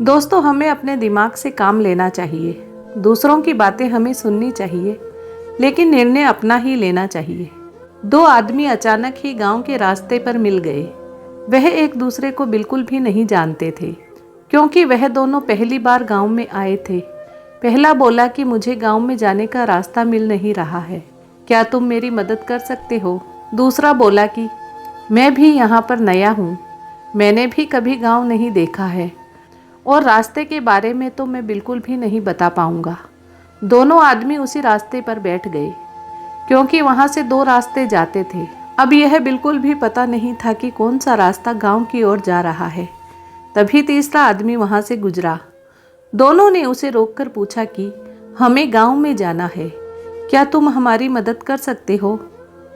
दोस्तों, हमें अपने दिमाग से काम लेना चाहिए। दूसरों की बातें हमें सुननी चाहिए, लेकिन निर्णय अपना ही लेना चाहिए। दो आदमी अचानक ही गांव के रास्ते पर मिल गए। वह एक दूसरे को बिल्कुल भी नहीं जानते थे, क्योंकि वह दोनों पहली बार गांव में आए थे। पहला बोला कि मुझे गांव में जाने का रास्ता मिल नहीं रहा है, क्या तुम मेरी मदद कर सकते हो? दूसरा बोला कि मैं भी यहाँ पर नया हूँ, मैंने भी कभी गांव नहीं देखा है और रास्ते के बारे में तो मैं बिल्कुल भी नहीं बता पाऊंगा। दोनों आदमी उसी रास्ते पर बैठ गए, क्योंकि वहां से दो रास्ते जाते थे। अब यह बिल्कुल भी पता नहीं था कि कौन सा रास्ता गांव की ओर जा रहा है। तभी तीसरा आदमी वहां से गुजरा। दोनों ने उसे रोककर पूछा कि हमें गांव में जाना है, क्या तुम हमारी मदद कर सकते हो?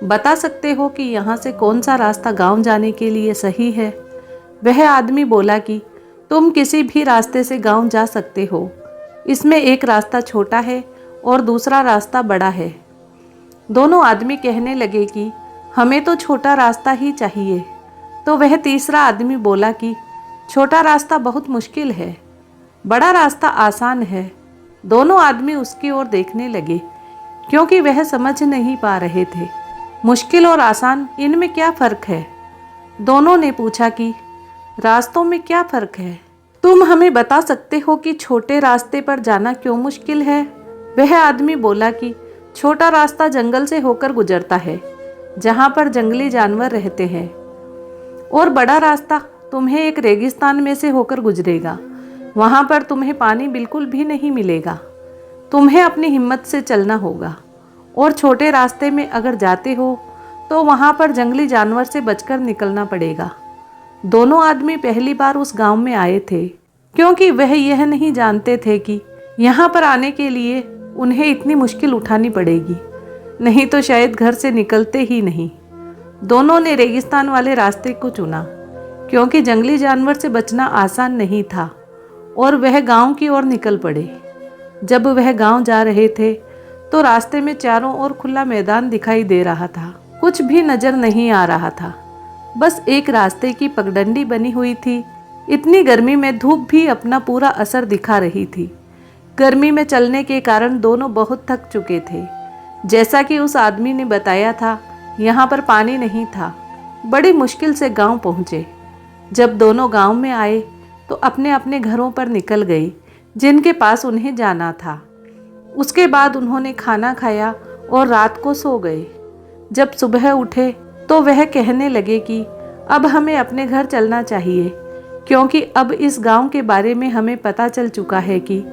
बता सकते हो कि यहाँ से कौन सा रास्ता गांव जाने के लिए सही है? वह आदमी बोला कि तुम किसी भी रास्ते से गांव जा सकते हो। इसमें एक रास्ता छोटा है और दूसरा रास्ता बड़ा है। दोनों आदमी कहने लगे कि हमें तो छोटा रास्ता ही चाहिए। तो वह तीसरा आदमी बोला कि छोटा रास्ता बहुत मुश्किल है, बड़ा रास्ता आसान है। दोनों आदमी उसकी ओर देखने लगे, क्योंकि वह समझ नहीं पा रहे थे मुश्किल और आसान इनमें क्या फ़र्क है। दोनों ने पूछा कि रास्तों में क्या फ़र्क है? तुम हमें बता सकते हो कि छोटे रास्ते पर जाना क्यों मुश्किल है? वह आदमी बोला कि छोटा रास्ता जंगल से होकर गुजरता है, जहाँ पर जंगली जानवर रहते हैं, और बड़ा रास्ता तुम्हें एक रेगिस्तान में से होकर गुजरेगा। वहाँ पर तुम्हें पानी बिल्कुल भी नहीं मिलेगा। तुम्हें अपनी हिम्मत से चलना होगा, और छोटे रास्ते में अगर जाते हो तो वहाँ पर जंगली जानवर से बचकर निकलना पड़ेगा। दोनों आदमी पहली बार उस गांव में आए थे, क्योंकि वह यह नहीं जानते थे कि यहाँ पर आने के लिए उन्हें इतनी मुश्किल उठानी पड़ेगी, नहीं तो शायद घर से निकलते ही नहीं। दोनों ने रेगिस्तान वाले रास्ते को चुना, क्योंकि जंगली जानवर से बचना आसान नहीं था, और वह गांव की ओर निकल पड़े। जब वह गांव जा रहे थे तो रास्ते में चारों ओर खुला मैदान दिखाई दे रहा था। कुछ भी नजर नहीं आ रहा था, बस एक रास्ते की पगडंडी बनी हुई थी। इतनी गर्मी में धूप भी अपना पूरा असर दिखा रही थी। गर्मी में चलने के कारण दोनों बहुत थक चुके थे। जैसा कि उस आदमी ने बताया था, यहाँ पर पानी नहीं था। बड़ी मुश्किल से गांव पहुँचे। जब दोनों गांव में आए तो अपने अपने घरों पर निकल गए, जिनके पास उन्हें जाना था। उसके बाद उन्होंने खाना खाया और रात को सो गए। जब सुबह उठे तो वह कहने लगे कि अब हमें अपने घर चलना चाहिए, क्योंकि अब इस गांव के बारे में हमें पता चल चुका है कि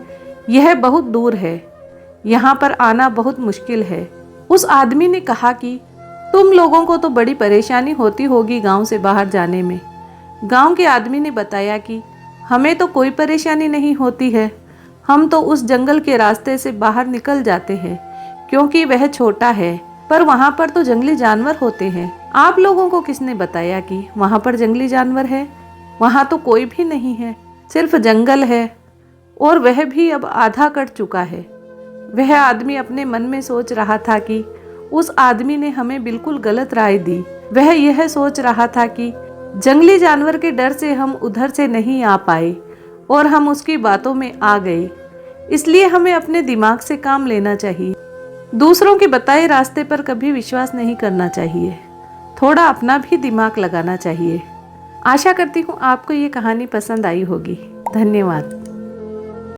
यह बहुत दूर है, यहाँ पर आना बहुत मुश्किल है। उस आदमी ने कहा कि तुम लोगों को तो बड़ी परेशानी होती होगी गांव से बाहर जाने में। गांव के आदमी ने बताया कि हमें तो कोई परेशानी नहीं होती है, हम तो उस जंगल के रास्ते से बाहर निकल जाते हैं, क्योंकि वह छोटा है, पर वहाँ पर तो जंगली जानवर होते हैं। आप लोगों को किसने बताया कि वहाँ पर जंगली जानवर है? वहाँ तो कोई भी नहीं है, सिर्फ जंगल है, और वह भी अब आधा कट चुका है। वह आदमी अपने मन में सोच रहा था कि उस आदमी ने हमें बिल्कुल गलत राय दी। वह यह सोच रहा था कि जंगली जानवर के डर से हम उधर से नहीं आ पाए और हम उसकी बातों में आ गए। इसलिए हमें अपने दिमाग से काम लेना चाहिए। दूसरों के बताए रास्ते पर कभी विश्वास नहीं करना चाहिए। थोड़ा अपना भी दिमाग लगाना चाहिए। आशा करती हूँ आपको ये कहानी पसंद आई होगी। धन्यवाद।